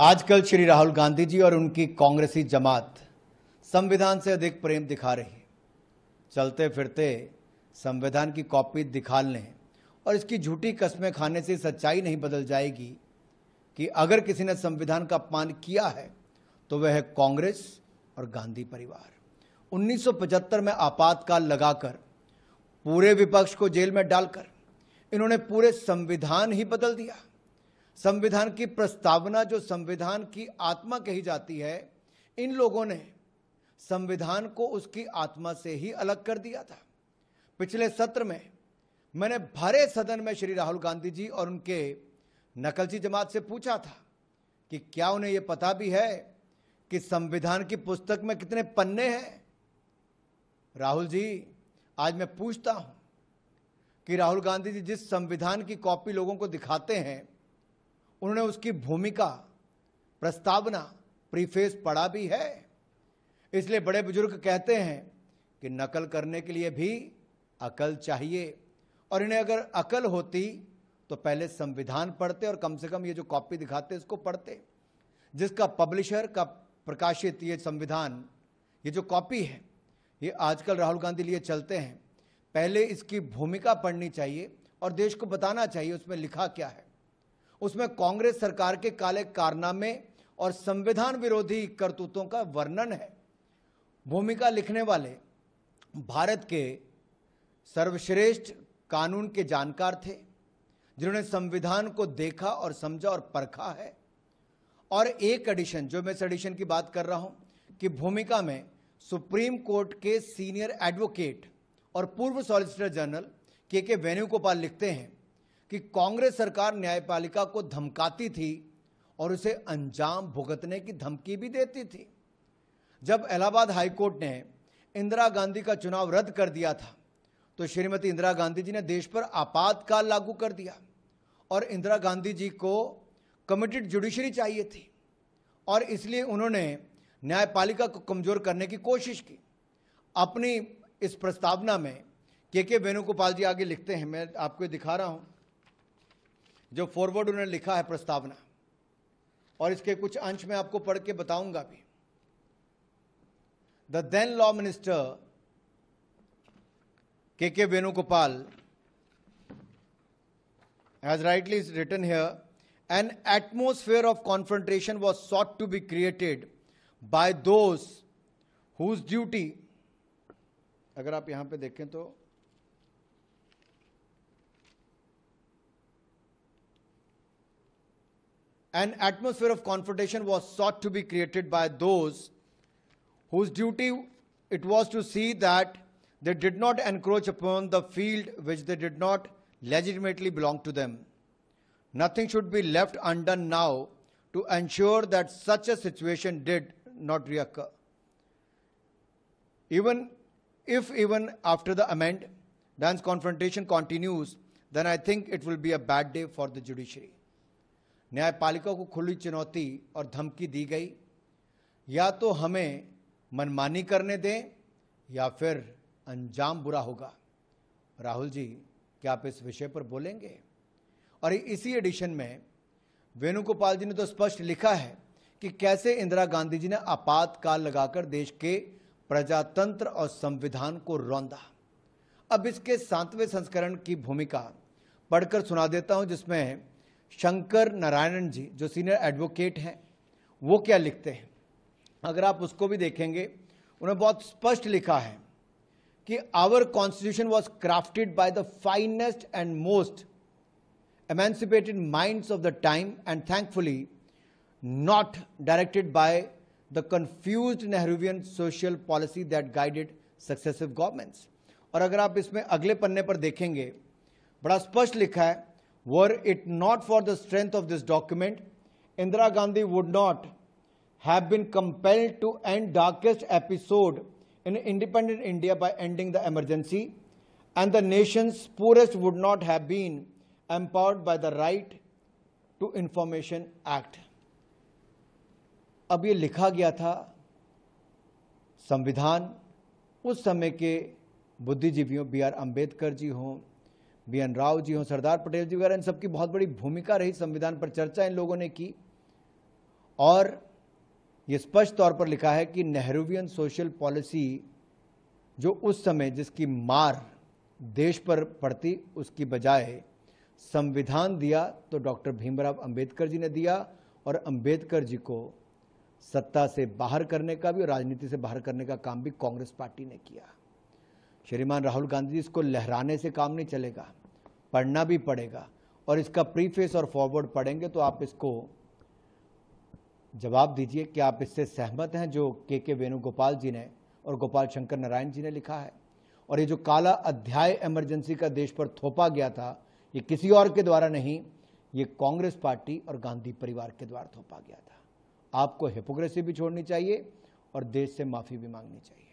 आजकल श्री राहुल गांधी जी और उनकी कांग्रेसी जमात संविधान से अधिक प्रेम दिखा रही है। चलते फिरते संविधान की कॉपी दिखाने और इसकी झूठी कस्में खाने से सच्चाई नहीं बदल जाएगी कि अगर किसी ने संविधान का अपमान किया है तो वह है कांग्रेस और गांधी परिवार। 1975 में आपातकाल लगाकर पूरे विपक्ष को जेल में डालकर इन्होंने पूरे संविधान ही बदल दिया। संविधान की प्रस्तावना जो संविधान की आत्मा कही जाती है, इन लोगों ने संविधान को उसकी आत्मा से ही अलग कर दिया था। पिछले सत्र में मैंने भरे सदन में श्री राहुल गांधी जी और उनके नकलची जमात से पूछा था कि क्या उन्हें यह पता भी है कि संविधान की पुस्तक में कितने पन्ने हैं। राहुल जी, आज मैं पूछता हूं कि राहुल गांधी जी जिस संविधान की कॉपी लोगों को दिखाते हैं, उन्होंने उसकी भूमिका, प्रस्तावना, प्रीफेस पढ़ा भी है। इसलिए बड़े बुजुर्ग कहते हैं कि नकल करने के लिए भी अकल चाहिए, और इन्हें अगर अकल होती तो पहले संविधान पढ़ते और कम से कम ये जो कॉपी दिखाते इसको पढ़ते। जिसका पब्लिशर का प्रकाशित ये संविधान, ये जो कॉपी है, ये आजकल राहुल गांधी लिए चलते हैं। पहले इसकी भूमिका पढ़नी चाहिए और देश को बताना चाहिए उसमें लिखा क्या है। उसमें कांग्रेस सरकार के काले कारनामे और संविधान विरोधी करतूतों का वर्णन है। भूमिका लिखने वाले भारत के सर्वश्रेष्ठ कानून के जानकार थे, जिन्होंने संविधान को देखा और समझा और परखा है। और एक एडिशन, जो मैं इस एडिशन की बात कर रहा हूं, कि भूमिका में सुप्रीम कोर्ट के सीनियर एडवोकेट और पूर्व सॉलिसिटर जनरल के वेणुगोपाल लिखते हैं कि कांग्रेस सरकार न्यायपालिका को धमकाती थी और उसे अंजाम भुगतने की धमकी भी देती थी। जब इलाहाबाद हाईकोर्ट ने इंदिरा गांधी का चुनाव रद्द कर दिया था तो श्रीमती इंदिरा गांधी जी ने देश पर आपातकाल लागू कर दिया और इंदिरा गांधी जी को कमिटेड जुडिशरी चाहिए थी, और इसलिए उन्होंने न्यायपालिका को कमजोर करने की कोशिश की। अपनी इस प्रस्तावना में के वेणुगोपाल जी आगे लिखते हैं, मैं आपको दिखा रहा हूं जो फॉरवर्ड उन्होंने लिखा है प्रस्तावना, और इसके कुछ अंश में आपको पढ़ के बताऊंगा भी। द देन लॉ मिनिस्टर के Venugopal has rightly written here, an atmosphere of confrontation was sought to be created by those whose duty, अगर आप यहां पे देखें तो an atmosphere of confrontation was sought to be created by those whose duty it was to see that they did not encroach upon the field which they did not legitimately belong to them. Nothing should be left undone now to ensure that such a situation did not reoccur. Even after the amend, Dan's confrontation continues, then I think it will be a bad day for the judiciary. न्यायपालिका को खुली चुनौती और धमकी दी गई, या तो हमें मनमानी करने दें या फिर अंजाम बुरा होगा। राहुल जी, क्या आप इस विषय पर बोलेंगे? और इसी एडिशन में वेणुगोपाल जी ने तो स्पष्ट लिखा है कि कैसे इंदिरा गांधी जी ने आपातकाल लगाकर देश के प्रजातंत्र और संविधान को रौंदा। अब इसके 7वें संस्करण की भूमिका पढ़कर सुना देता हूं, जिसमें शंकर नारायणन जी जो सीनियर एडवोकेट हैं वो क्या लिखते हैं। अगर आप उसको भी देखेंगे, उन्होंने बहुत स्पष्ट लिखा है कि our constitution was crafted by the finest and most emancipated minds of the time and thankfully not directed by the confused Nehruvian social policy that guided successive governments. और अगर आप इसमें अगले पन्ने पर देखेंगे, बड़ा स्पष्ट लिखा है, were it not for the strength of this document, Indira Gandhi would not have been compelled to end darkest episode in independent India by ending the emergency, and the nation's poorest would not have been empowered by the right to information act. अब ये लिखा गया था संविधान उस समय के बुद्धिजीवियों, बी.आर. अंबेडकर जी हों, बी.एन. राव जी हों, सरदार पटेल जी वगैरह, इन सबकी बहुत बड़ी भूमिका रही। संविधान पर चर्चा इन लोगों ने की और ये स्पष्ट तौर पर लिखा है कि नेहरूवियन सोशल पॉलिसी जो उस समय जिसकी मार देश पर पड़ती, उसकी बजाय संविधान दिया तो डॉक्टर भीमराव अंबेडकर जी ने दिया, और अंबेडकर जी को सत्ता से बाहर करने का भी और राजनीति से बाहर करने का काम भी कांग्रेस पार्टी ने किया। श्रीमान राहुल गांधी जी, इसको लहराने से काम नहीं चलेगा, पढ़ना भी पड़ेगा, और इसका प्रीफेस और फॉरवर्ड पढ़ेंगे तो आप इसको जवाब दीजिए कि आप इससे सहमत हैं जो के वेणुगोपाल जी ने और गोपाल शंकर नारायण जी ने लिखा है। और ये जो काला अध्याय इमरजेंसी का देश पर थोपा गया था, ये किसी और के द्वारा नहीं, ये कांग्रेस पार्टी और गांधी परिवार के द्वारा थोपा गया था। आपको हिपोक्रेसी भी छोड़नी चाहिए और देश से माफी भी मांगनी चाहिए।